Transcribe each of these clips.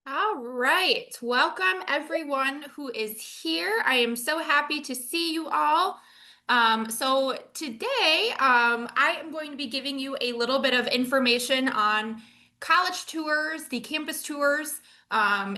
All right. Welcome everyone who is here. I am so happy to see you all. So today, I am going to be giving you a little bit of information on college tours, the campus tours,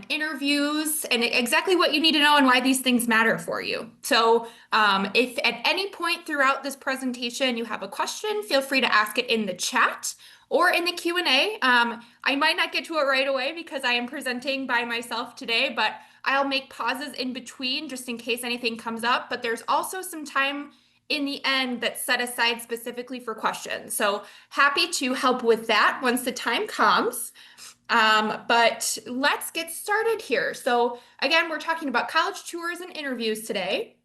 interviews, and exactly what you need to know and why these things matter for you. So, if at any point throughout this presentation you have a question, feel free to ask it in the chat or in the Q&A. I might not get to it right away because I am presenting by myself today, but I'll make pauses in between just in case anything comes up. But there's also some time in the end that's set aside specifically for questions. So happy to help with that once the time comes. But let's get started here. So again, we're talking about college tours and interviews today.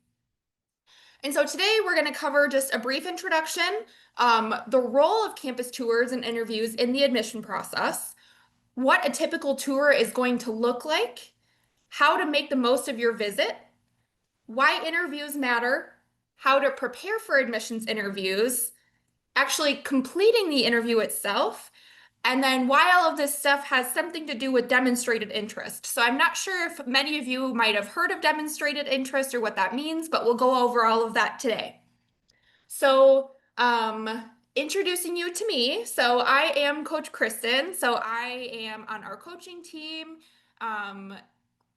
And so today we're going to cover just a brief introduction, the role of campus tours and interviews in the admission process, what a typical tour is going to look like, how to make the most of your visit, why interviews matter, how to prepare for admissions interviews, actually completing the interview itself, and then why all of this stuff has something to do with demonstrated interest. So I'm not sure if many of you might have heard of demonstrated interest or what that means, but we'll go over all of that today. So, introducing you to me. So I am Coach Kristen. So I am on our coaching team. Um,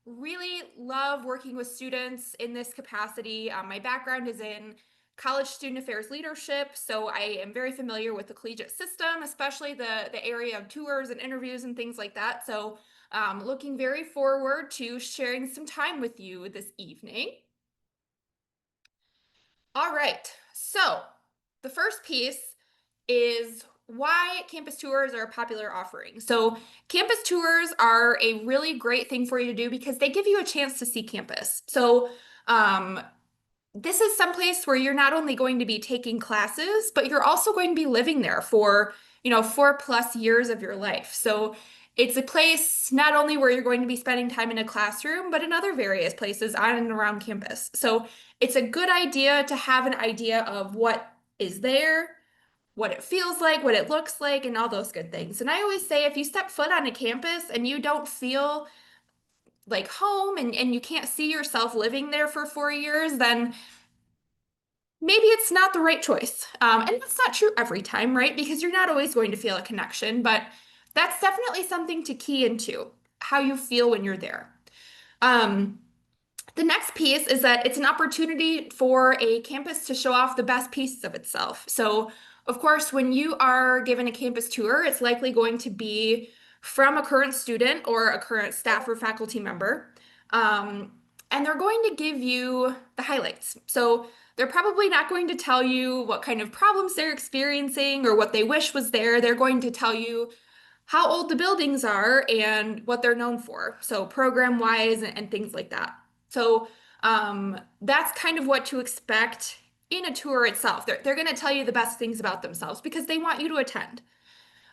really love working with students in this capacity. My background is in college student affairs leadership, so I am very familiar with the collegiate system, especially the area of tours and interviews and things like that. So, looking very forward to sharing some time with you this evening. All right, so the first piece is why campus tours are a popular offering. So, campus tours are a really great thing for you to do because they give you a chance to see campus. So, this is someplace where you're not only going to be taking classes, but you're also going to be living there for, 4+ years of your life. So, it's a place not only where you're going to be spending time in a classroom, but in other various places on and around campus. So, it's a good idea to have an idea of what is there, what it feels like, what it looks like, and all those good things. And I always say if you step foot on a campus and you don't feel like home and you can't see yourself living there for 4 years, then maybe it's not the right choice. And that's not true every time, right? Because you're not always going to feel a connection, but that's definitely something to key into how you feel when you're there. Um, the next piece is that it's an opportunity for a campus to show off the best pieces of itself. So, of course, when you are given a campus tour, it's likely going to be from a current student or a current staff or faculty member. And they're going to give you the highlights. So, they're probably not going to tell you what kind of problems they're experiencing or what they wish was there. They're going to tell you how old the buildings are and what they're known for. So program wise and things like that. So that's kind of what to expect in a tour itself. They're going to tell you the best things about themselves because they want you to attend.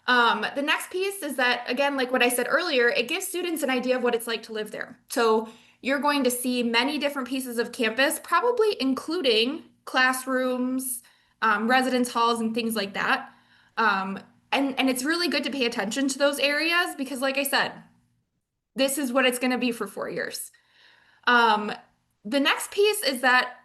The next piece is that, again, like what I said earlier, it gives students an idea of what it's like to live there. So you're going to see many different pieces of campus, probably including classrooms, residence halls, and things like that. Um, and it's really good to pay attention to those areas because, like I said, this is what it's going to be for 4 years. Um, the next piece is that,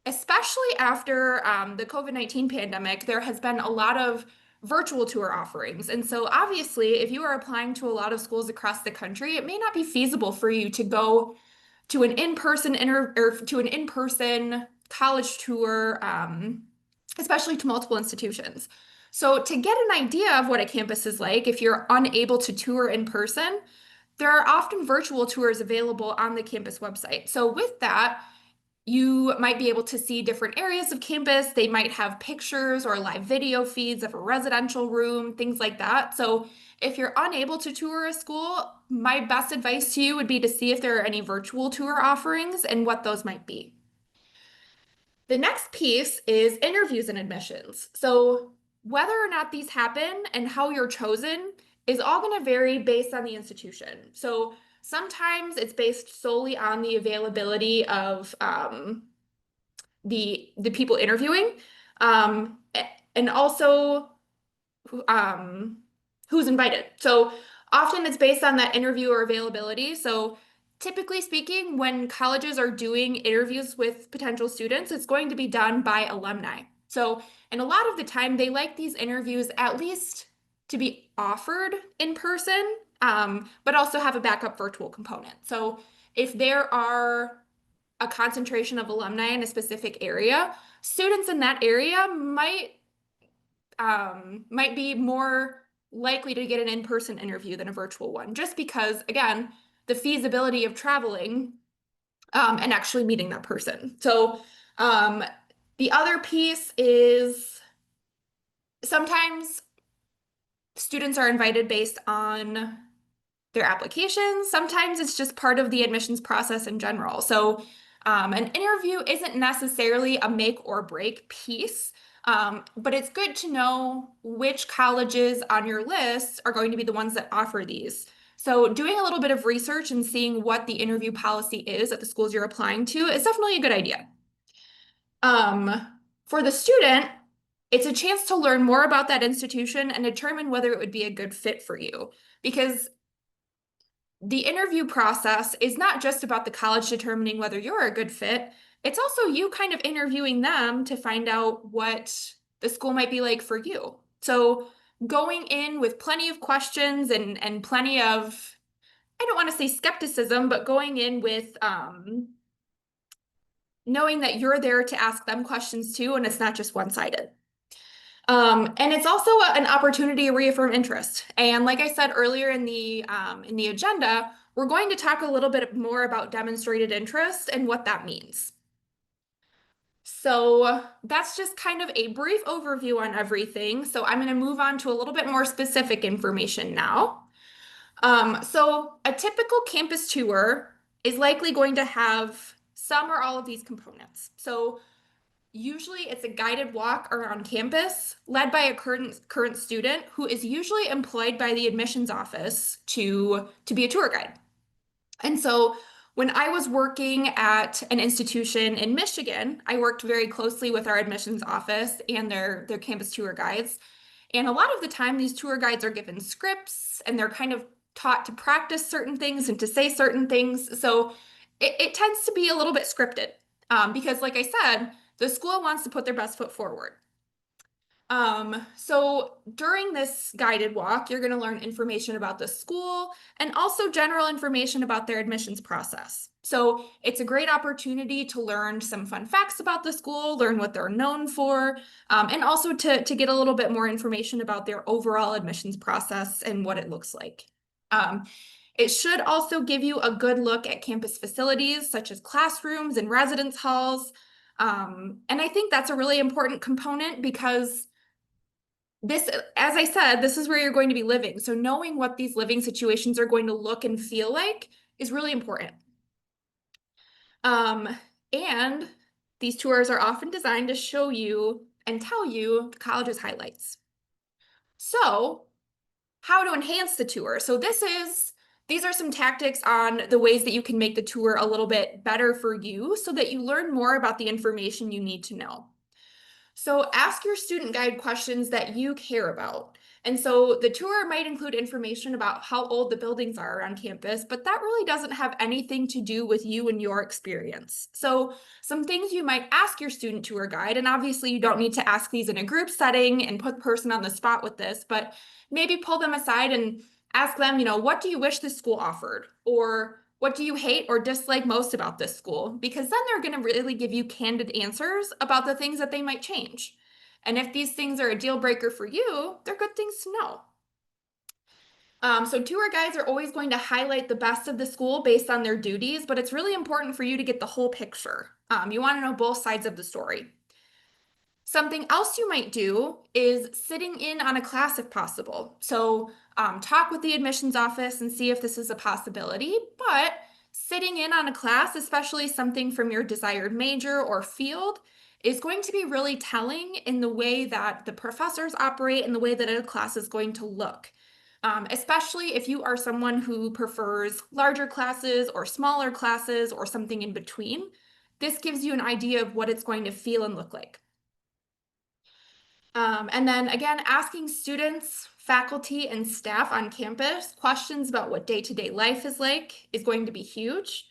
especially after the COVID-19 pandemic, there has been a lot of virtual tour offerings. And so, obviously, if you are applying to a lot of schools across the country, it may not be feasible for you to go to an in-person or to an in-person college tour, especially to multiple institutions. So, to get an idea of what a campus is like, if you're unable to tour in person, there are often virtual tours available on the campus website. So, with that, you might be able to see different areas of campus. They might have pictures or live video feeds of a residential room, things like that. So, if you're unable to tour a school, my best advice to you would be to see if there are any virtual tour offerings and what those might be. The next piece is interviews and admissions. So, whether or not these happen and how you're chosen is all going to vary based on the institution. So, sometimes it's based solely on the availability of the people interviewing, and also um, who's invited. So, Often it's based on that interview or availability. So typically speaking, when colleges are doing interviews with potential students, it's going to be done by alumni. So, and a lot of the time they like these interviews at least to be offered in person, but also have a backup virtual component. So if there are a concentration of alumni in a specific area, students in that area might be more likely to get an in-person interview than a virtual one, just because, again, the feasibility of traveling and actually meeting that person. So the other piece is sometimes students are invited based on their applications. Sometimes it's just part of the admissions process in general. So an interview isn't necessarily a make or break piece, but it's good to know which colleges on your list are going to be the ones that offer these. So doing a little bit of research and seeing what the interview policy is at the schools you're applying to is definitely a good idea. For the student, it's a chance to learn more about that institution and determine whether it would be a good fit for you. Because the interview process is not just about the college determining whether you're a good fit. It's also you kind of interviewing them to find out what the school might be like for you. So going in with plenty of questions and plenty of, I don't want to say skepticism, but going in with knowing that you're there to ask them questions too, and it's not just one-sided. And it's also an opportunity to reaffirm interest. And like I said earlier in the agenda, we're going to talk a little bit more about demonstrated interest and what that means. So that's just kind of a brief overview on everything. So I'm going to move on to a little bit more specific information now. So a typical campus tour is likely going to have some or all of these components. So usually it's a guided walk around campus led by a current student who is usually employed by the admissions office to be a tour guide. And so when I was working at an institution in Michigan, I worked very closely with our admissions office and their campus tour guides. And a lot of the time, these tour guides are given scripts and they're kind of taught to practice certain things and to say certain things. So it tends to be a little bit scripted because, like I said, the school wants to put their best foot forward. So during this guided walk, you're going to learn information about the school and also general information about their admissions process. So it's a great opportunity to learn some fun facts about the school, learn what they're known for, and also to get a little bit more information about their overall admissions process and what it looks like. It should also give you a good look at campus facilities such as classrooms and residence halls. And I think that's a really important component because this, as I said, this is where you're going to be living. So knowing what these living situations are going to look and feel like is really important. And these tours are often designed to show you and tell you the college's highlights. So how to enhance the tour. So these are some tactics on the ways that you can make the tour a little bit better for you so that you learn more about the information you need to know. So ask your student guide questions that you care about. And so the tour might include information about how old the buildings are around campus, but that really doesn't have anything to do with you and your experience. So some things you might ask your student tour guide, and obviously you don't need to ask these in a group setting and put the person on the spot with this, but maybe pull them aside and ask them, what do you wish this school offered? Or what do you hate or dislike most about this school? Because then they're going to really give you candid answers about the things that they might change. And if these things are a deal breaker for you, they're good things to know. So tour guides are always going to highlight the best of the school based on their duties, but it's really important for you to get the whole picture. You want to know both sides of the story. Something else you might do is sitting in on a class if possible. So talk with the admissions office and see if this is a possibility, but sitting in on a class, especially something from your desired major or field, is going to be really telling in the way that the professors operate and the way that a class is going to look. Especially if you are someone who prefers larger classes or smaller classes or something in between, this gives you an idea of what it's going to feel and look like. And then again, asking students faculty and staff on campus, questions about what day-to-day life is like is going to be huge.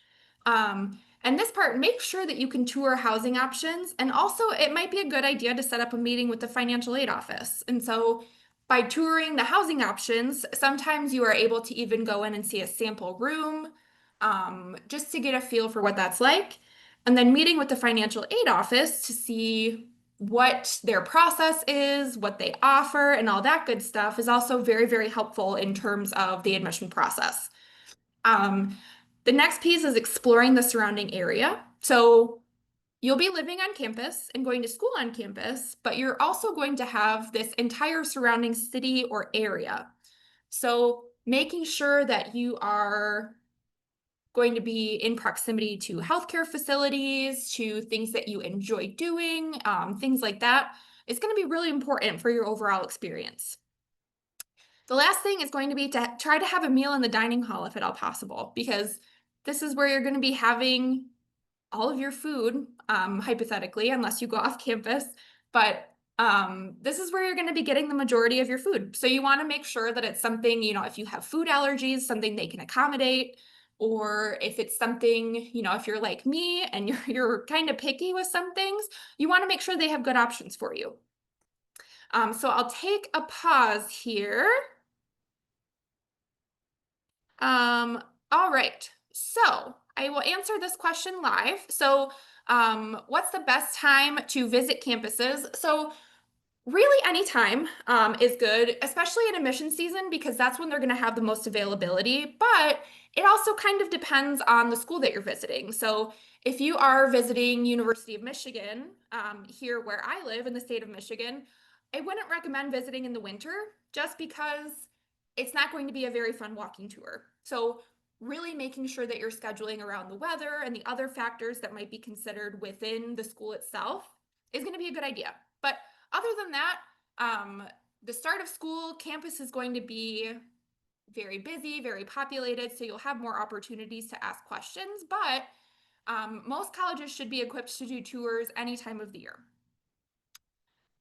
And this part, make sure that you can tour housing options. And also, it might be a good idea to set up a meeting with the financial aid office. And so, by touring the housing options, sometimes you are able to even go in and see a sample room, just to get a feel for what that's like. And then meeting with the financial aid office to see what their process is, what they offer, and all that good stuff is also very, very helpful in terms of the admission process. Um, the next piece is exploring the surrounding area. So you'll be living on campus and going to school on campus, but you're also going to have this entire surrounding city or area. So making sure that you are going to be in proximity to healthcare facilities, to things that you enjoy doing, things like that, is going to be really important for your overall experience. The last thing is going to be to try to have a meal in the dining hall if at all possible, because this is where you're going to be having all of your food, hypothetically, unless you go off campus. But this is where you're going to be getting the majority of your food. So you want to make sure that it's something, if you have food allergies, something they can accommodate, or if it's something, if you're like me and you're kind of picky with some things, you want to make sure they have good options for you. So I'll take a pause here. All right. So I will answer this question live. So, what's the best time to visit campuses? So, really, anytime is good, especially in admission season, because that's when they're going to have the most availability. But it also kind of depends on the school that you're visiting. So, if you are visiting University of Michigan, here where I live in the state of Michigan, I wouldn't recommend visiting in the winter just because it's not going to be a very fun walking tour. So, really making sure that you're scheduling around the weather and the other factors that might be considered within the school itself is going to be a good idea. But other than that, the start of school, campus is going to be very busy, very populated, so you'll have more opportunities to ask questions, but most colleges should be equipped to do tours any time of the year.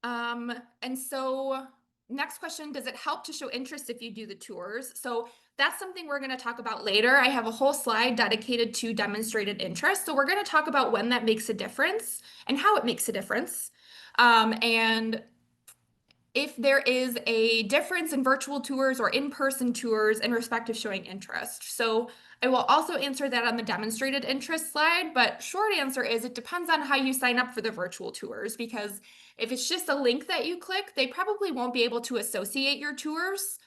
And so next question, does it help to show interest if you do the tours? So that's something we're going to talk about later. I have a whole slide dedicated to demonstrated interest. So we're going to talk about when that makes a difference and how it makes a difference. And if there is a difference in virtual tours or in-person tours in respect of showing interest. So I will also answer that on the demonstrated interest slide, but short answer is it depends on how you sign up for the virtual tours, because if it's just a link that you click, they probably won't be able to associate your tours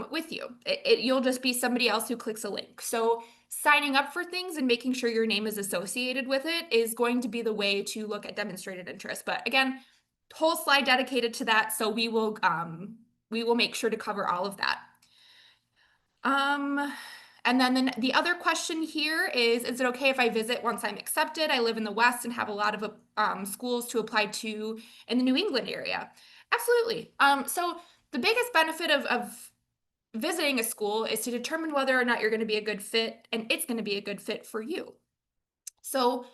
with you. You'll just be somebody else who clicks a link. So signing up for things and making sure your name is associated with it is going to be the way to look at demonstrated interest. But again, whole slide dedicated to that, so we will make sure to cover all of that. And then the other question here is it okay if I visit once I'm accepted? I live in the West and have a lot of schools to apply to in the New England area. Absolutely. So the biggest benefit of visiting a school is to determine whether or not you're going to be a good fit and it's going to be a good fit for you. So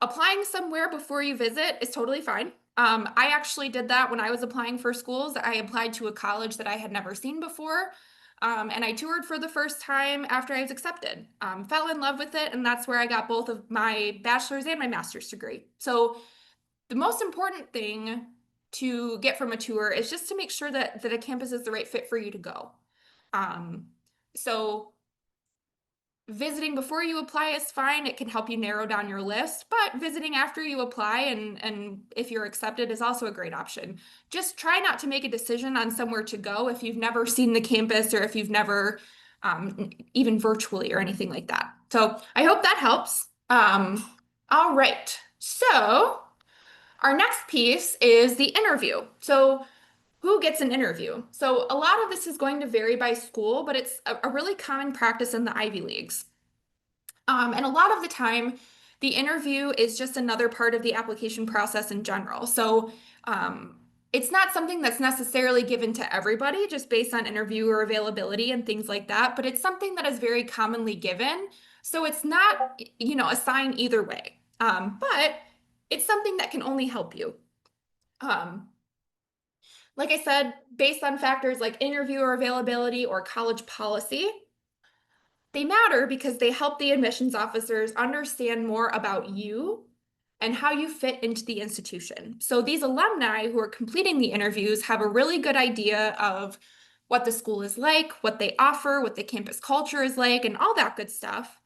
applying somewhere before you visit is totally fine. I actually did that when I was applying for schools. I applied to a college that I had never seen before, and I toured for the first time after I was accepted. Fell in love with it, and that's where I got both of my bachelor's and my master's degree. So the most important thing to get from a tour is just to make sure that a campus is the right fit for you to go. So visiting before you apply is fine. It can help you narrow down your list, but visiting after you apply and if you're accepted is also a great option. Just try not to make a decision on somewhere to go if you've never seen the campus or if you've never even virtually or anything like that. So I hope that helps. All right. So our next piece is the interview. So who gets an interview? So a lot of this is going to vary by school, but it's a really common practice in the Ivy Leagues. And a lot of the time, the interview is just another part of the application process in general. So it's not something that's necessarily given to everybody just based on interviewer availability and things like that, but it's something that is very commonly given. So it's not, a sign either way, but it's something that can only help you. Like I said, based on factors like interviewer availability or college policy, they matter because they help the admissions officers understand more about you and how you fit into the institution. So these alumni who are completing the interviews have a really good idea of what the school is like, what they offer, what the campus culture is like, and all that good stuff.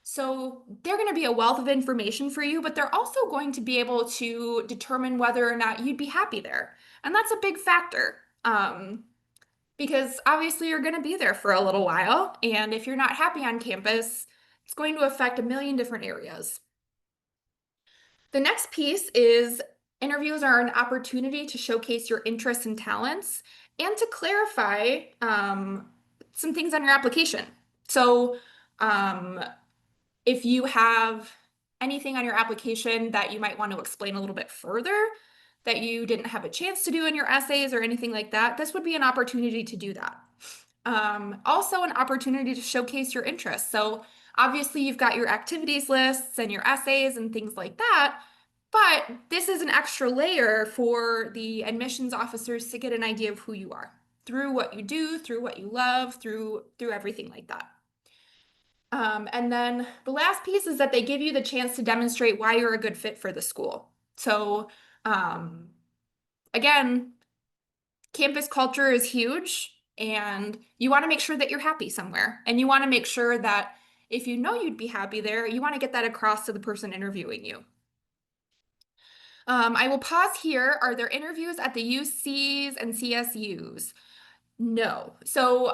So they're going to be a wealth of information for you, but they're also going to be able to determine whether or not you'd be happy there. And that's a big factor. Because obviously you're going to be there for a little while. And if you're not happy on campus, it's going to affect a million different areas. The next piece is interviews are an opportunity to showcase your interests and talents and to clarify some things on your application. So, um, if you have anything on your application that you might want to explain a little bit further that you didn't have a chance to do in your essays or anything like that, this would be an opportunity to do that. Also, an opportunity to showcase your interests. So, obviously, you've got your activities lists and your essays and things like that, but this is an extra layer for the admissions officers to get an idea of who you are through what you do, through what you love, through everything like that. And then the last piece is that they give you the chance to demonstrate why you're a good fit for the school. So, um, again, campus culture is huge, and you want to make sure that you're happy somewhere. And you want to make sure that if you know you'd be happy there, you want to get that across to the person interviewing you. I will pause here. Are there interviews at the UCs and CSUs? No. So,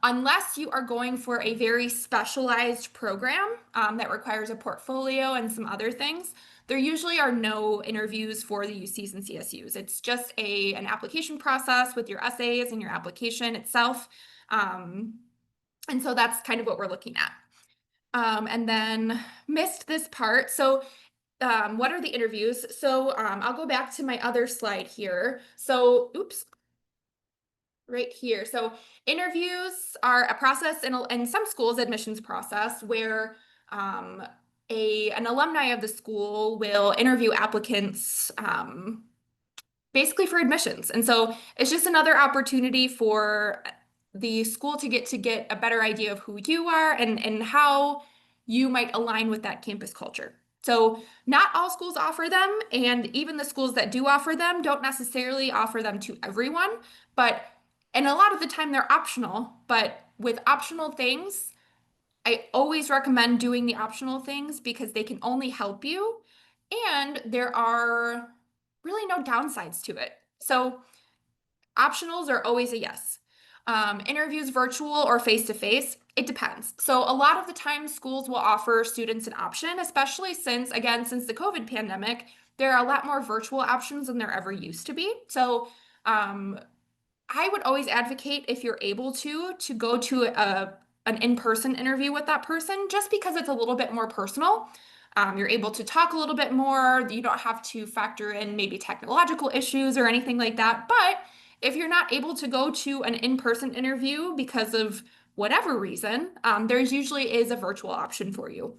unless you are going for a very specialized program that requires a portfolio and some other things, there usually are no interviews for the UCs and CSUs. It's just an application process with your essays and your application itself. Um, and so that's kind of what we're looking at. And then missed this part. So, what are the interviews? So, I'll go back to my other slide here. So, oops, right here. So interviews are a process in some schools, admissions process, where an alumni of the school will interview applicants basically for admissions. And so it's just another opportunity for the school to get a better idea of who you are and how you might align with that campus culture. So not all schools offer them, and even the schools that do offer them don't necessarily offer them to everyone, and a lot of the time they're optional, but with optional things, I always recommend doing the optional things because they can only help you, and there are really no downsides to it. So optionals are always a yes. Interviews virtual or face-to-face, it depends. So a lot of the time schools will offer students an option, especially since the COVID pandemic, there are a lot more virtual options than there ever used to be. So I would always advocate, if you're able to go to an in-person interview with that person, just because it's a little bit more personal. You're able to talk a little bit more. You don't have to factor in maybe technological issues or anything like that. But if you're not able to go to an in-person interview because of whatever reason, there's usually is a virtual option for you.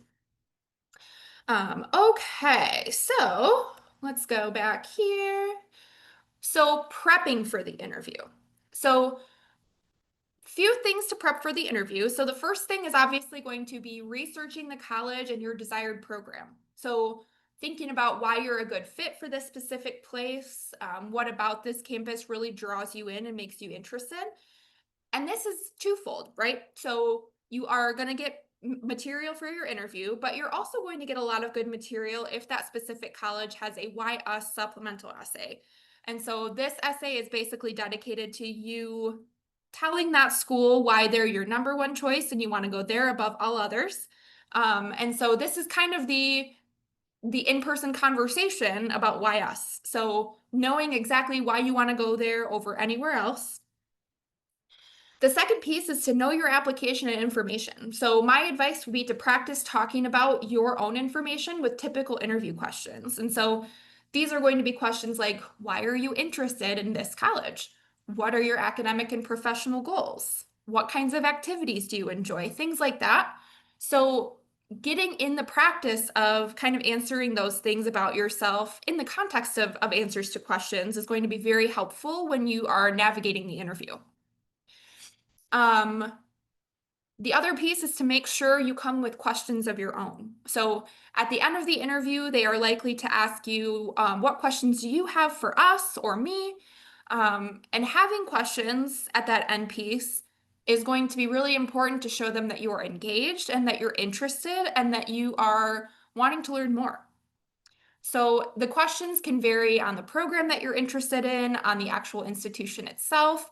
Okay, so let's go back here. So prepping for the interview. So few things to prep for the interview. So the first thing is obviously going to be researching the college and your desired program. So thinking about why you're a good fit for this specific place, what about this campus really draws you in and makes you interested. And this is twofold, right? So you are going to get material for your interview, but you're also going to get a lot of good material if that specific college has a Why Us supplemental essay. And so this essay is basically dedicated to you telling that school why they're your number one choice and you want to go there above all others. And so this is kind of the in-person conversation about Why Us. So knowing exactly why you want to go there over anywhere else. The second piece is to know your application and information. So my advice would be to practice talking about your own information with typical interview questions. And so these are going to be questions like, why are you interested in this college? What are your academic and professional goals? What kinds of activities do you enjoy? Things like that. So getting in the practice of kind of answering those things about yourself in the context of answers to questions is going to be very helpful when you are navigating the interview. The other piece is to make sure you come with questions of your own. So at the end of the interview, they are likely to ask you, what questions do you have for us or me? And having questions at that end piece is going to be really important to show them that you are engaged and that you're interested and that you are wanting to learn more. So the questions can vary on the program that you're interested in, on the actual institution itself,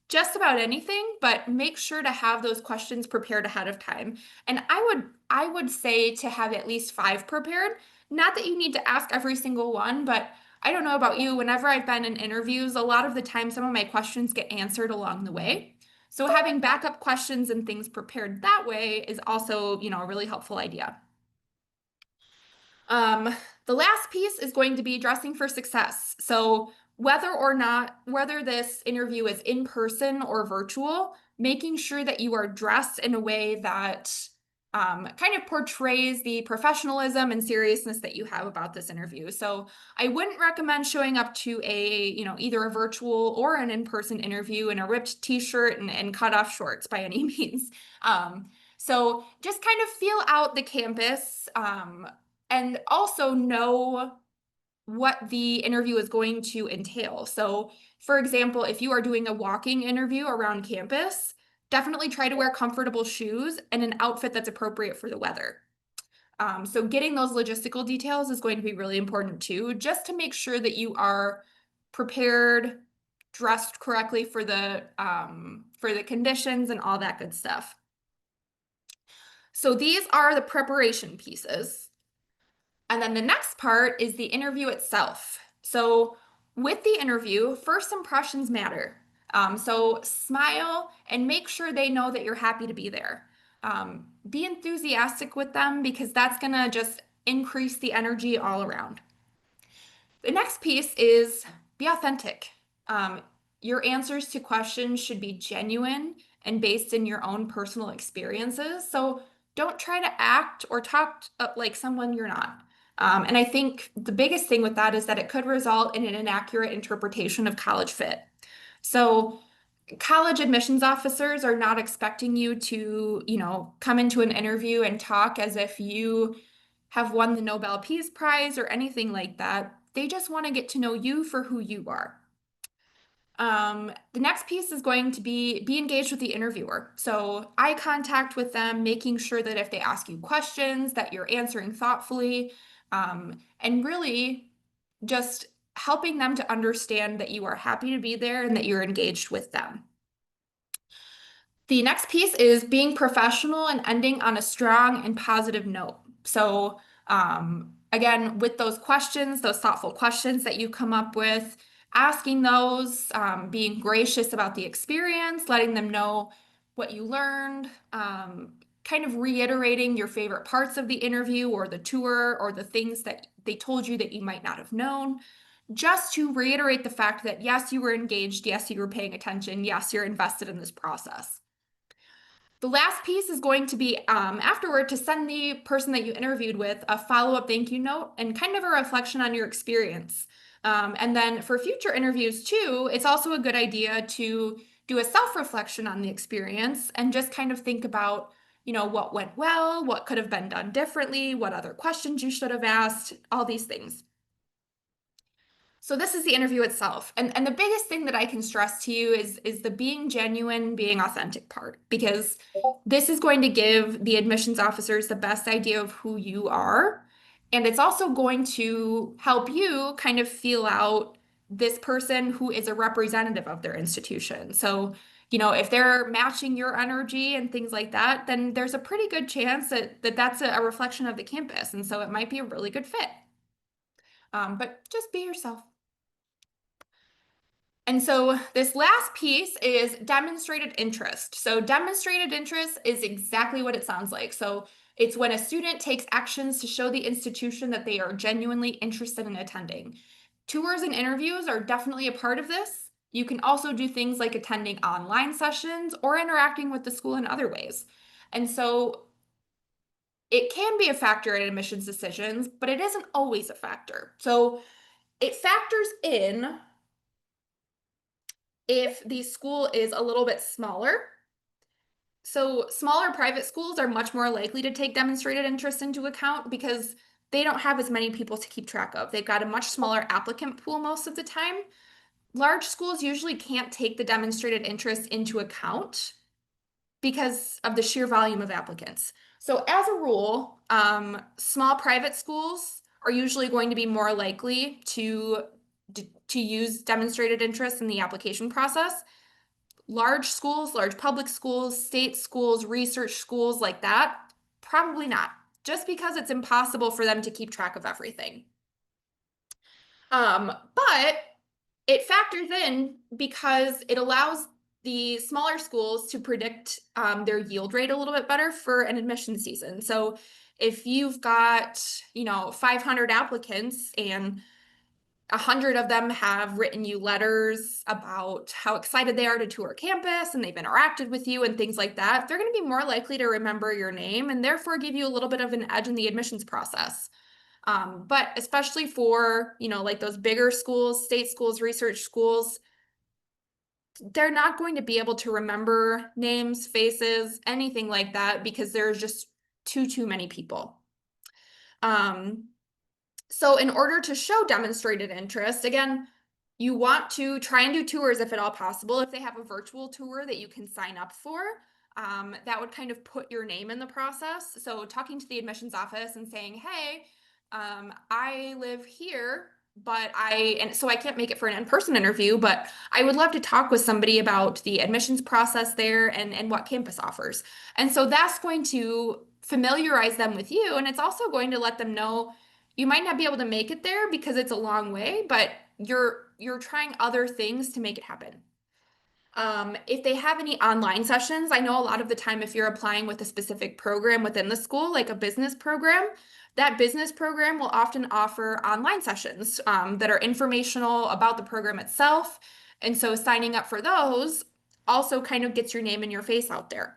just about anything, but make sure to have those questions prepared ahead of time. And I would say to have at least 5 prepared. Not that you need to ask every single one, but I don't know about you, whenever I've been in interviews, a lot of the time some of my questions get answered along the way. So having backup questions and things prepared that way is also, a really helpful idea. Um, the last piece is going to be dressing for success. So whether this interview is in person or virtual, making sure that you are dressed in a way that kind of portrays the professionalism and seriousness that you have about this interview. So I wouldn't recommend showing up to either a virtual or an in-person interview in a ripped t-shirt and cut off shorts by any means. So just kind of feel out the campus. And also know what the interview is going to entail. So, for example, if you are doing a walking interview around campus, definitely try to wear comfortable shoes and an outfit that's appropriate for the weather. So getting those logistical details is going to be really important too, just to make sure that you are prepared, dressed correctly for the conditions and all that good stuff. So these are the preparation pieces. And then the next part is the interview itself. So with the interview, first impressions matter. So smile and make sure they know that you're happy to be there. Be enthusiastic with them because that's going to just increase the energy all around. The next piece is be authentic. Your answers to questions should be genuine and based in your own personal experiences. So don't try to act or talk like someone you're not. And I think the biggest thing with that is that it could result in an inaccurate interpretation of college fit. So college admissions officers are not expecting you to, come into an interview and talk as if you have won the Nobel Peace Prize or anything like that. They just want to get to know you for who you are. The next piece is going to be engaged with the interviewer. So eye contact with them, making sure that if they ask you questions, that you're answering thoughtfully, and really just helping them to understand that you are happy to be there and that you're engaged with them. The next piece is being professional and ending on a strong and positive note. So again, with those questions, those thoughtful questions that you come up with, asking those, being gracious about the experience, letting them know what you learned, kind of reiterating your favorite parts of the interview or the tour or the things that they told you that you might not have known, just to reiterate the fact that yes, you were engaged, yes, you were paying attention, yes, you're invested in this process. The last piece is going to be afterward to send the person that you interviewed with a follow-up thank you note and kind of a reflection on your experience. And then for future interviews too, it's also a good idea to do a self-reflection on the experience and just kind of think about, what went well, what could have been done differently, what other questions you should have asked, all these things. So this is the interview itself. And the biggest thing that I can stress to you is the being genuine, being authentic part, because this is going to give the admissions officers the best idea of who you are. And it's also going to help you kind of feel out this person who is a representative of their institution. So, if they're matching your energy and things like that, then there's a pretty good chance that that's a reflection of the campus. And so it might be a really good fit. But just be yourself. And so this last piece is demonstrated interest. So demonstrated interest is exactly what it sounds like. So it's when a student takes actions to show the institution that they are genuinely interested in attending. Tours and interviews are definitely a part of this. You can also do things like attending online sessions or interacting with the school in other ways. And so It can be a factor in admissions decisions, but it isn't always a factor. So it factors in if the school is a little bit smaller. So smaller private schools are much more likely to take demonstrated interest into account because they don't have as many people to keep track of. They've got a much smaller applicant pool most of the time. Large schools usually can't take the demonstrated interest into account because of the sheer volume of applicants. So as a rule, small private schools are usually going to be more likely to use demonstrated interest in the application process. Large schools, large public schools, state schools, research schools like that, probably not, just because it's impossible for them to keep track of everything. But it factors in because it allows the smaller schools to predict their yield rate a little bit better for an admission season. So if you've got, 500 applicants and 100 of them have written you letters about how excited they are to tour campus and they've interacted with you and things like that, they're going to be more likely to remember your name and therefore give you a little bit of an edge in the admissions process. But especially for, like those bigger schools, state schools, research schools, they're not going to be able to remember names, faces, anything like that because there's just too many people. So in order to show demonstrated interest, again, you want to try and do tours if at all possible. If they have a virtual tour that you can sign up for, that would kind of put your name in the process. So talking to the admissions office and saying, hey, I live here, and so I can't make it for an in-person interview, but I would love to talk with somebody about the admissions process there and what campus offers. And so that's going to familiarize them with you. And it's also going to let them know you might not be able to make it there because it's a long way, but you're trying other things to make it happen. If they have any online sessions, I know a lot of the time if you're applying with a specific program within the school, like a business program, that business program will often offer online sessions that are informational about the program itself. And so signing up for those also kind of gets your name and your face out there.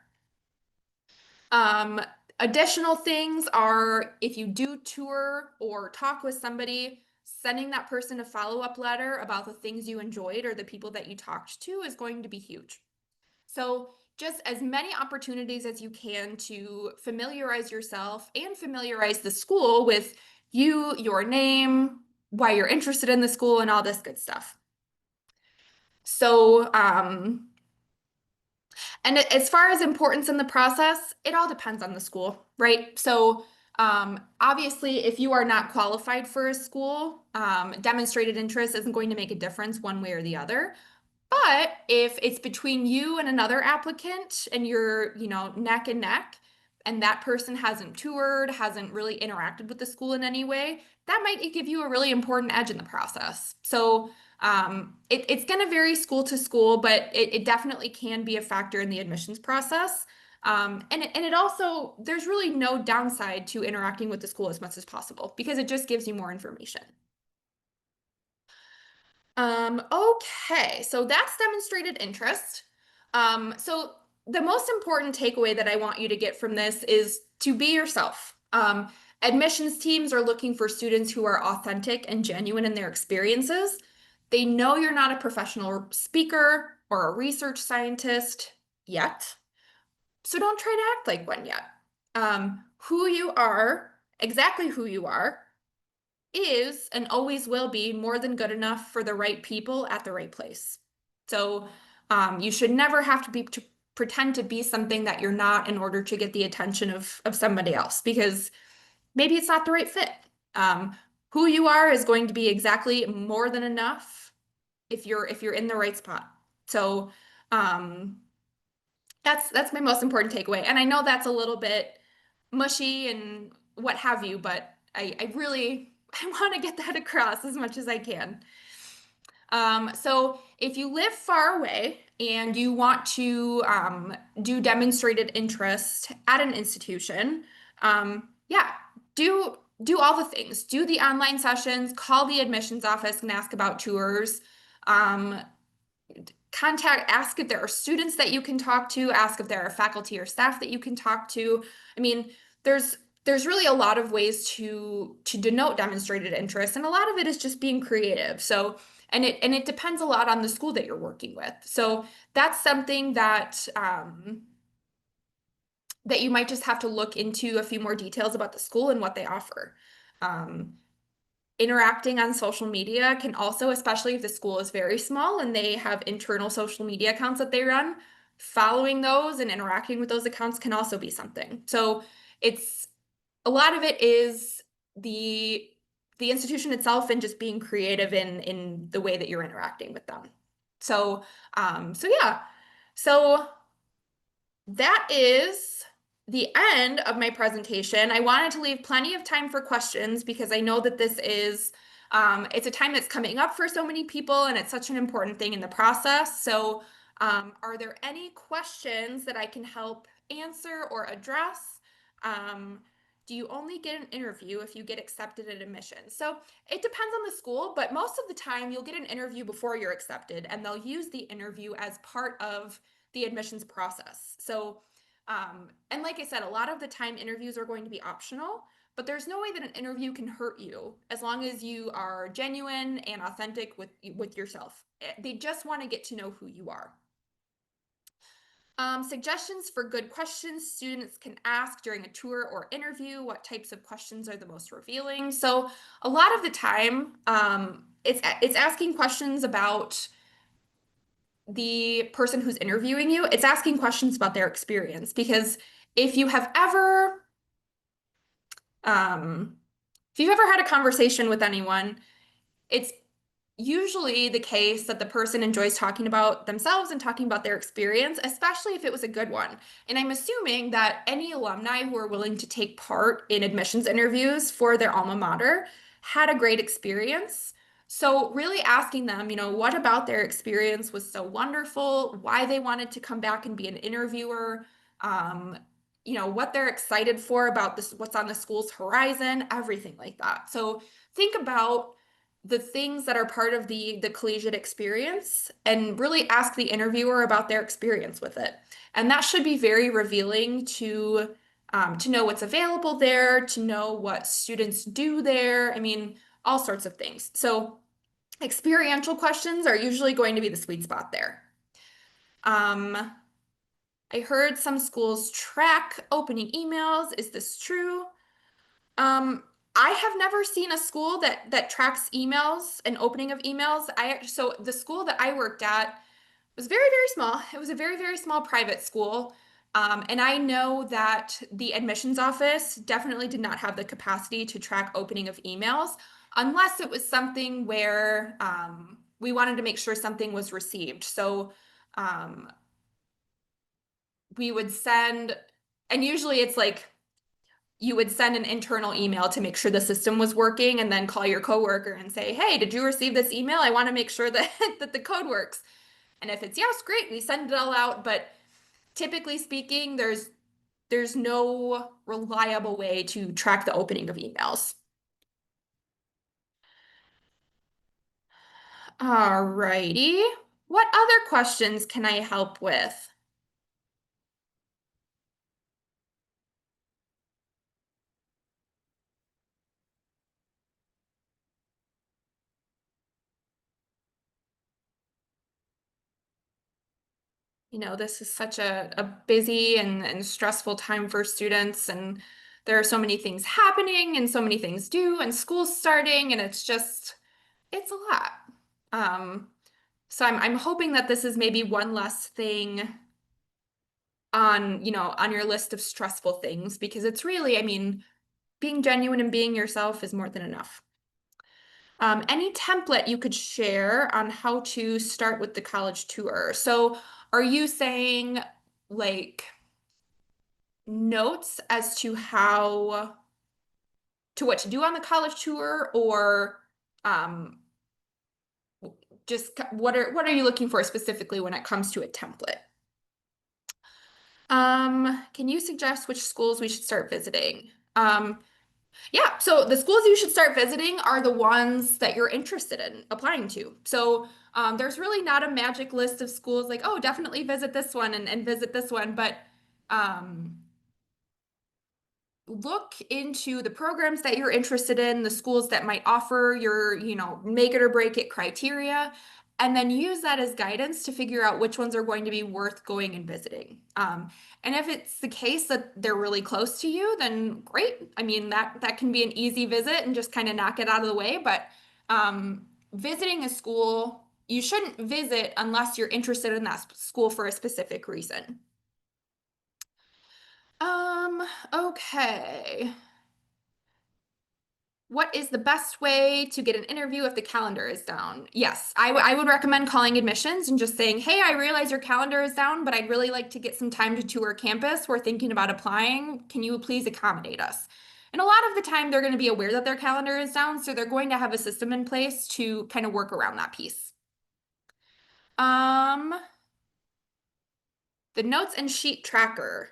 Additional things are if you do tour or talk with somebody, sending that person a follow-up letter about the things you enjoyed or the people that you talked to is going to be huge. So just as many opportunities as you can to familiarize yourself and familiarize the school with you, your name, why you're interested in the school, and all this good stuff. So, and as far as importance in the process, it all depends on the school, right? So, obviously, if you are not qualified for a school, demonstrated interest isn't going to make a difference one way or the other. But if it's between you and another applicant and you're, neck and neck, and that person hasn't toured, hasn't really interacted with the school in any way, that might give you a really important edge in the process. So it's going to vary school to school, but it definitely can be a factor in the admissions process. And it also, there's really no downside to interacting with the school as much as possible because it just gives you more information. Okay, so that's demonstrated interest. So the most important takeaway that I want you to get from this is to be yourself. Admissions teams are looking for students who are authentic and genuine in their experiences. They know you're not a professional speaker or a research scientist yet, so don't try to act like one yet. Who you are, exactly who you are, is and always will be more than good enough for the right people at the right place. So you should never have to pretend to be something that you're not in order to get the attention of somebody else because maybe it's not the right fit. Who you are is going to be exactly more than enough if you're in the right spot. So that's my most important takeaway. And I know that's a little bit mushy and what have you, but I really I want to get that across as much as I can. So if you live far away and you want to do demonstrated interest at an institution, yeah, do all the things. Do the online sessions, call the admissions office and ask about tours. Ask if there are students that you can talk to, ask if there are faculty or staff that you can talk to. I mean, there's there's really a lot of ways to denote demonstrated interest, and a lot of it is just being creative. So, and it depends a lot on the school that you're working with. So that's something that you might just have to look into a few more details about the school and what they offer. Um, Interacting on social media can also, especially if the school is very small and they have internal social media accounts that they run, following those and interacting with those accounts can also be something. So it's a lot of it is the the institution itself and just being creative in the way that you're interacting with them. So so yeah. So that is the end of my presentation. I wanted to leave plenty of time for questions because I know that this is it's a time that's coming up for so many people and it's such an important thing in the process. So are there any questions that I can help answer or address? Um, do you only get an interview if you get accepted at admission? So it depends on the school, but most of the time you'll get an interview before you're accepted, and they'll use the interview as part of the admissions process. So, and like I said, a lot of the time interviews are going to be optional, but there's no way that an interview can hurt you as long as you are genuine and authentic with yourself. They just want to get to know who you are. Suggestions for good questions students can ask during a tour or interview. What types of questions are the most revealing? So a lot of the time, it's asking questions about the person who's interviewing you. It's asking questions about their experience because if you have ever um, if you've ever had a conversation with anyone, it's usually the case that the person enjoys talking about themselves and talking about their experience, especially if it was a good one. And I'm assuming that any alumni who are willing to take part in admissions interviews for their alma mater had a great experience. So, really asking them, what about their experience was so wonderful, why they wanted to come back and be an interviewer, um, what they're excited for about this, what's on the school's horizon, everything like that. So, think about the things that are part of the collegiate experience and really ask the interviewer about their experience with it. And that should be very revealing to know what's available there, to know what students do there. I mean, all sorts of things. So experiential questions are usually going to be the sweet spot there. I heard some schools track opening emails. Is this true? Um, I have never seen a school that tracks emails and opening of emails. So the school that I worked at was very, very small. It was a very, very small private school. And I know that the admissions office definitely did not have the capacity to track opening of emails unless it was something where we wanted to make sure something was received. So um, we would send, and usually it's like you would send an internal email to make sure the system was working and then call your coworker and say, "Hey, did you receive this email? I want to make sure that that the code works." And if it's yes, great, we send it all out, but typically speaking, there's no reliable way to track the opening of emails. All righty. What other questions can I help with? This is such a busy and stressful time for students, and there are so many things happening and so many things due, and school's starting, and it's a lot. Um, so I'm hoping that this is maybe one less thing on your list of stressful things, because it's really, I mean, being genuine and being yourself is more than enough. Any template you could share on how to start with the college tour? So are you saying like notes as to what to do on the college tour, or um, just what are you looking for specifically when it comes to a template? Can you suggest which schools we should start visiting? Yeah, so the schools you should start visiting are the ones that you're interested in applying to. So there's really not a magic list of schools like, oh, definitely visit this one and visit this one. But um, look into the programs that you're interested in, the schools that might offer your, make it or break it criteria, and then use that as guidance to figure out which ones are going to be worth going and visiting. And if it's the case that they're really close to you, then great. I mean, that can be an easy visit and just kind of knock it out of the way. But visiting a school, you shouldn't visit unless you're interested in that school for a specific reason. Okay. What is the best way to get an interview if the calendar is down? Yes, I would recommend calling admissions and just saying, hey, I realize your calendar is down, but I'd really like to get some time to tour campus. We're thinking about applying. Can you please accommodate us? And a lot of the time, they're going to be aware that their calendar is down, so they're going to have a system in place to kind of work around that piece. Um, the notes and sheet tracker.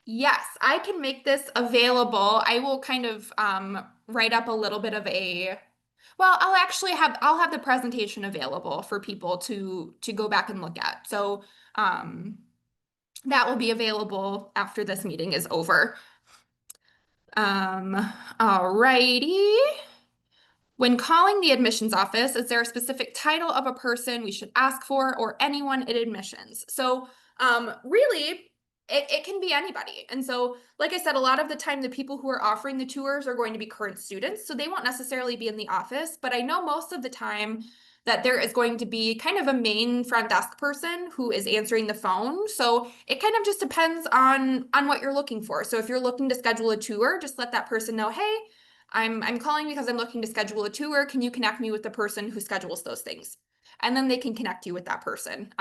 Yes, I can make this available. I will kind of write up a little bit of a, well, I'll have the presentation available for people to go back and look at. So that will be available after this meeting is over. Alrighty. When calling the admissions office, is there a specific title of a person we should ask for or anyone at admissions? So, really, it can be anybody. And so, like I said, a lot of the time, the people who are offering the tours are going to be current students. So they won't necessarily be in the office, but I know most of the time that there is going to be kind of a main front desk person who is answering the phone. So it kind of just depends on what you're looking for. So if you're looking to schedule a tour, just let that person know, hey, I'm calling because I'm looking to schedule a tour. Can you connect me with the person who schedules those things? And then they can connect you with that person.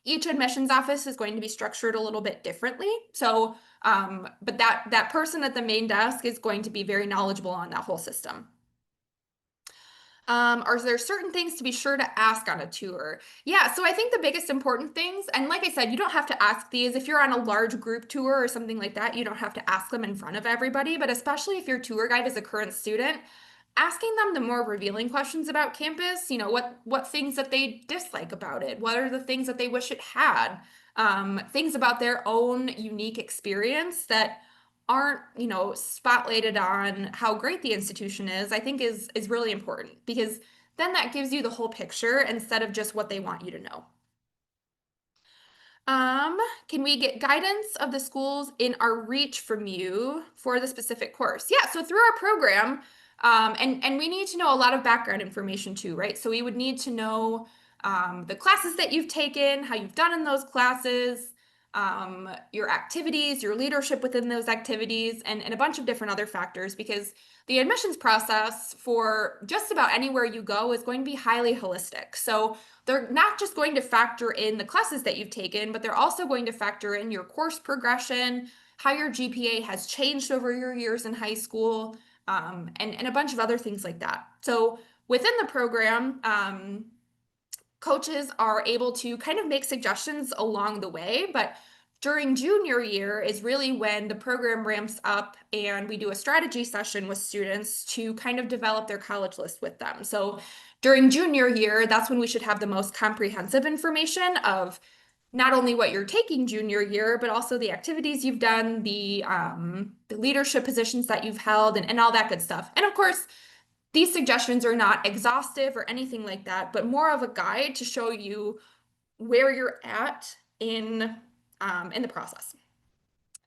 Each admissions office is going to be structured a little bit differently. So, but that person at the main desk is going to be very knowledgeable on that whole system. Are there certain things to be sure to ask on a tour? Yeah, so I think the biggest important things, and like I said, you don't have to ask these. If you're on a large group tour or something like that, you don't have to ask them in front of everybody, but especially if your tour guide is a current student, asking them the more revealing questions about campus, what things that they dislike about it, what are the things that they wish it had, things about their own unique experience that aren't, spotlighted on how great the institution is, I think is really important because then that gives you the whole picture instead of just what they want you to know. Um, can we get guidance of the schools in our reach from you for the specific course? Yeah, so through our program, and we need to know a lot of background information too, right? So we would need to know the classes that you've taken, how you've done in those classes, your activities, your leadership within those activities, and a bunch of different other factors because the admissions process for just about anywhere you go is going to be highly holistic. So they're not just going to factor in the classes that you've taken, but they're also going to factor in your course progression, how your GPA has changed over your years in high school, and a bunch of other things like that. So within the program, coaches are able to kind of make suggestions along the way, but during junior year is really when the program ramps up and we do a strategy session with students to kind of develop their college list with them. So during junior year, that's when we should have the most comprehensive information of not only what you're taking junior year, but also the activities you've done, the leadership positions that you've held, and all that good stuff. And of course, these suggestions are not exhaustive or anything like that, but more of a guide to show you where you're at in the process.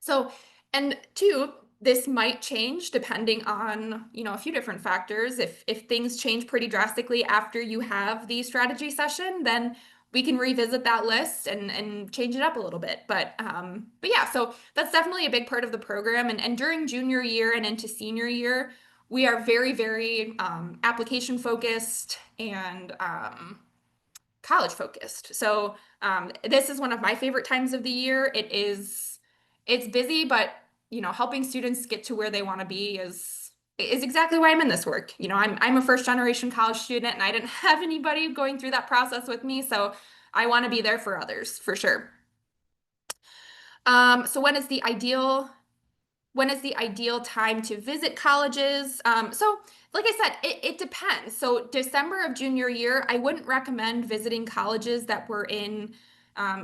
So, and two, this might change depending on, a few different factors. If things change pretty drastically after you have the strategy session, then we can revisit that list and change it up a little bit. But yeah, so that's definitely a big part of the program. And during junior year and into senior year, we are very, very application focused and college focused. So this is one of my favorite times of the year. It's busy, but helping students get to where they want to be is exactly why I'm in this work. I'm a first generation college student and I didn't have anybody going through that process with me, so I want to be there for others for sure. So when is the ideal time to visit colleges? So like I said, it depends. So December of junior year, I wouldn't recommend visiting colleges that were in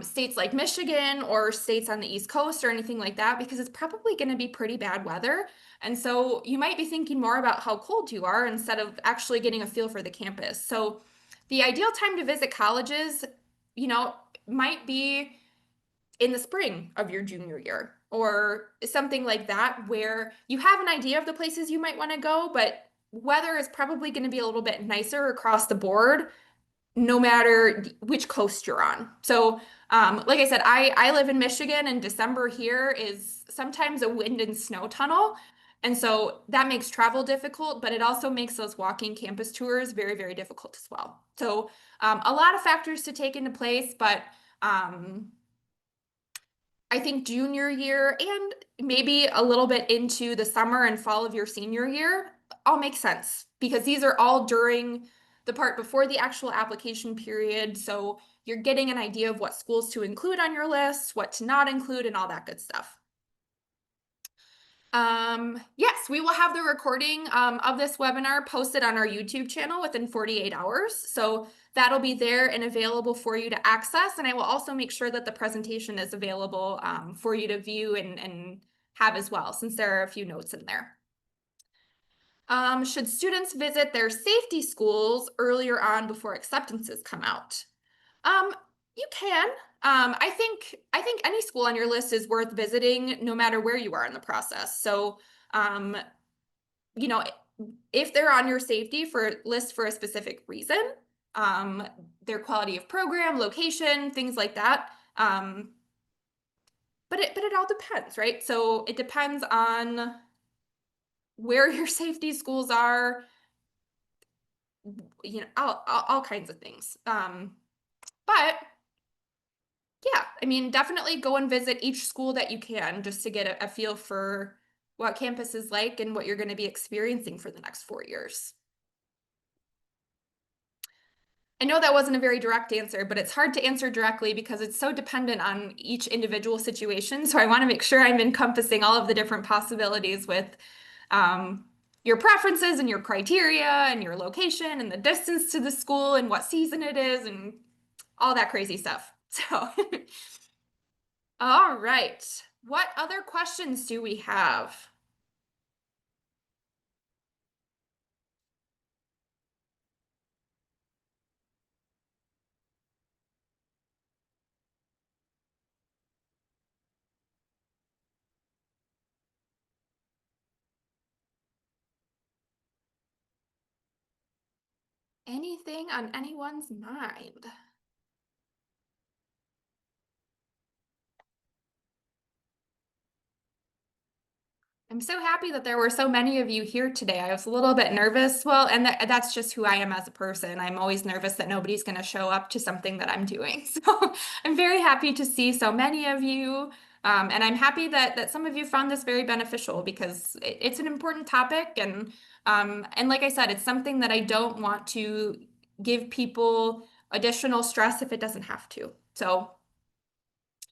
states like Michigan or states on the East Coast or anything like that, because it's probably going to be pretty bad weather. And so you might be thinking more about how cold you are instead of actually getting a feel for the campus. So the ideal time to visit colleges, might be in the spring of your junior year or something like that, where you have an idea of the places you might want to go, but weather is probably going to be a little bit nicer across the board no matter which coast you're on. So, like I said, I live in Michigan, and December here is sometimes a wind and snow tunnel. And so that makes travel difficult, but it also makes those walking campus tours very, very difficult as well. So, a lot of factors to take into place, but um, I think junior year and maybe a little bit into the summer and fall of your senior year all make sense because these are all during the part before the actual application period. So you're getting an idea of what schools to include on your list, what to not include, and all that good stuff. Yes, we will have the recording of this webinar posted on our YouTube channel within 48 hours. So that'll be there and available for you to access. And I will also make sure that the presentation is available for you to view and have as well, since there are a few notes in there. Should students visit their safety schools earlier on before acceptances come out? Um, you can. I think any school on your list is worth visiting, no matter where you are in the process. So, um, you know, if they're on your safety for list for a specific reason, their quality of program, location, things like that. But it all depends, right? So it depends on where your safety schools are, all kinds of things. But yeah, I mean, definitely go and visit each school that you can just to get a feel for what campus is like and what you're going to be experiencing for the next 4 years. I know that wasn't a very direct answer, but it's hard to answer directly because it's so dependent on each individual situation. So I want to make sure I'm encompassing all of the different possibilities with your preferences and your criteria and your location and the distance to the school and what season it is and all that crazy stuff. So, all right. What other questions do we have? Anything on anyone's mind? I'm so happy that there were so many of you here today. I was a little bit nervous. Well, and that's just who I am as a person. I'm always nervous that nobody's going to show up to something that I'm doing. So I'm very happy to see so many of you. And I'm happy that some of you found this very beneficial because it's an important topic. And like I said, it's something that I don't want to give people additional stress if it doesn't have to. So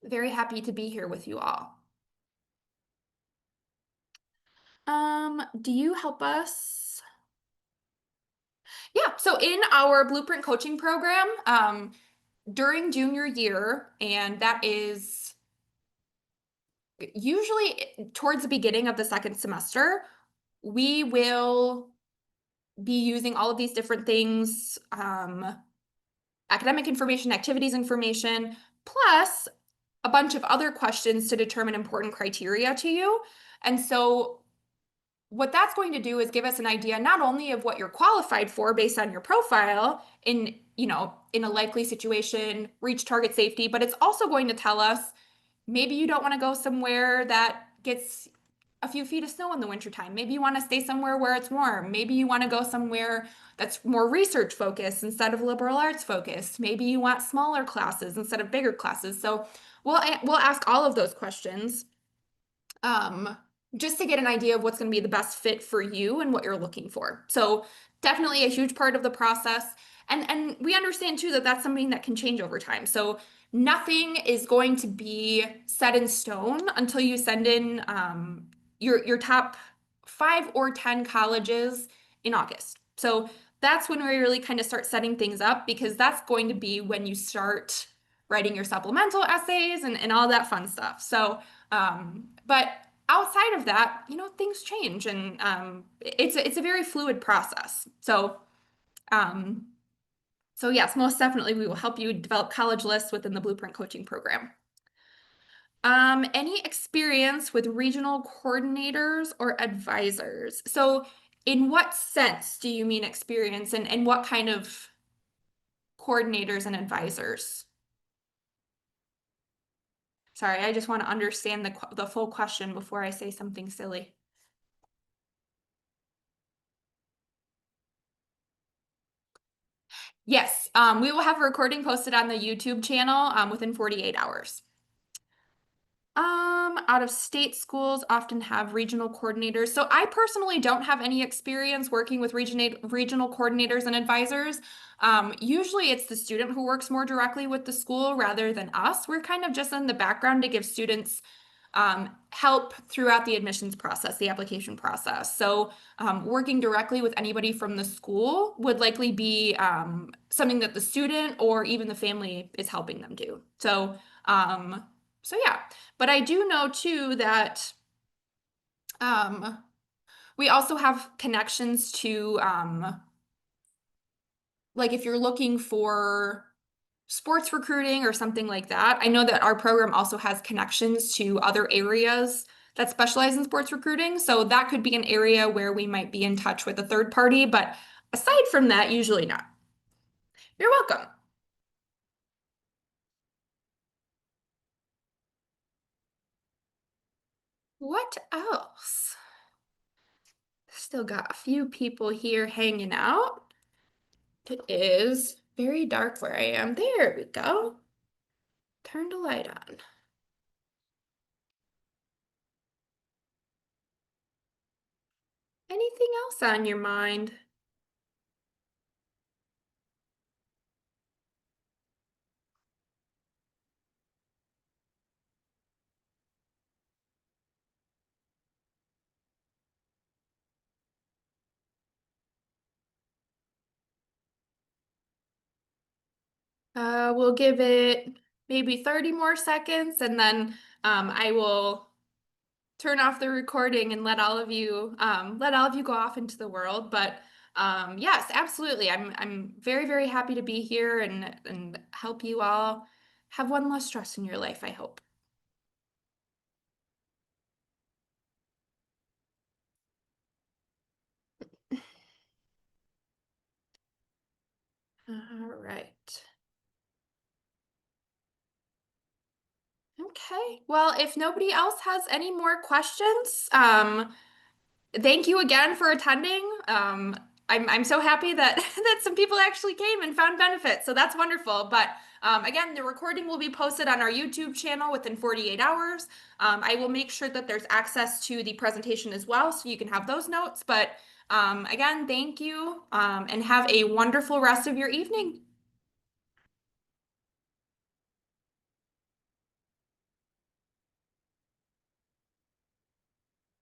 very happy to be here with you all. Do you help us? Yeah, so in our blueprint coaching program, during junior year, and that is usually towards the beginning of the second semester, we will be using all of these different things, academic information, activities information, plus a bunch of other questions to determine important criteria to you. And so what that's going to do is give us an idea not only of what you're qualified for based on your profile in a likely situation, reach target safety, but it's also going to tell us maybe you don't want to go somewhere that gets a few feet of snow in the wintertime. Maybe you want to stay somewhere where it's warm. Maybe you want to go somewhere that's more research focused instead of liberal arts focused. Maybe you want smaller classes instead of bigger classes. So we'll ask all of those questions. Just to get an idea of what's going to be the best fit for you and what you're looking for. So definitely a huge part of the process. And we understand too that that's something that can change over time. So nothing is going to be set in stone until you send in your top 5 or 10 colleges in August. So that's when we really kind of start setting things up because that's going to be when you start writing your supplemental essays and all that fun stuff. So, but outside of that, things change and it's a very fluid process. Um, so yes, most definitely we will help you develop college lists within the Blueprint coaching program. Any experience with regional coordinators or advisors? So in what sense do you mean experience and what kind of coordinators and advisors? Sorry, I just want to understand the full question before I say something silly. Yes, we will have a recording posted on the YouTube channel within 48 hours. Out of state schools often have regional coordinators. So I personally don't have any experience working with regional coordinators and advisors. Usually it's the student who works more directly with the school rather than us. We're kind of just in the background to give students help throughout the admissions process, the application process. So working directly with anybody from the school would likely be something that the student or even the family is helping them do. So yeah, but I do know too that um, we also have connections to like if you're looking for sports recruiting or something like that. I know that our program also has connections to other areas that specialize in sports recruiting. So that could be an area where we might be in touch with a third party, but aside from that, usually not. You're welcome. What else? Still got a few people here hanging out. It is very dark where I am. There we go. Turned a light on. Anything else on your mind? We'll give it maybe 30 more seconds and then I will turn off the recording and let all of you go off into the world. But yes, absolutely. I'm very, very happy to be here and help you all have one less stress in your life, I hope. All right. Okay. Well, if nobody else has any more questions, thank you again for attending. I'm so happy that that some people actually came and found benefit. So that's wonderful. But again, the recording will be posted on our YouTube channel within 48 hours. I will make sure that there's access to the presentation as well, so you can have those notes. But again, thank you, and have a wonderful rest of your evening.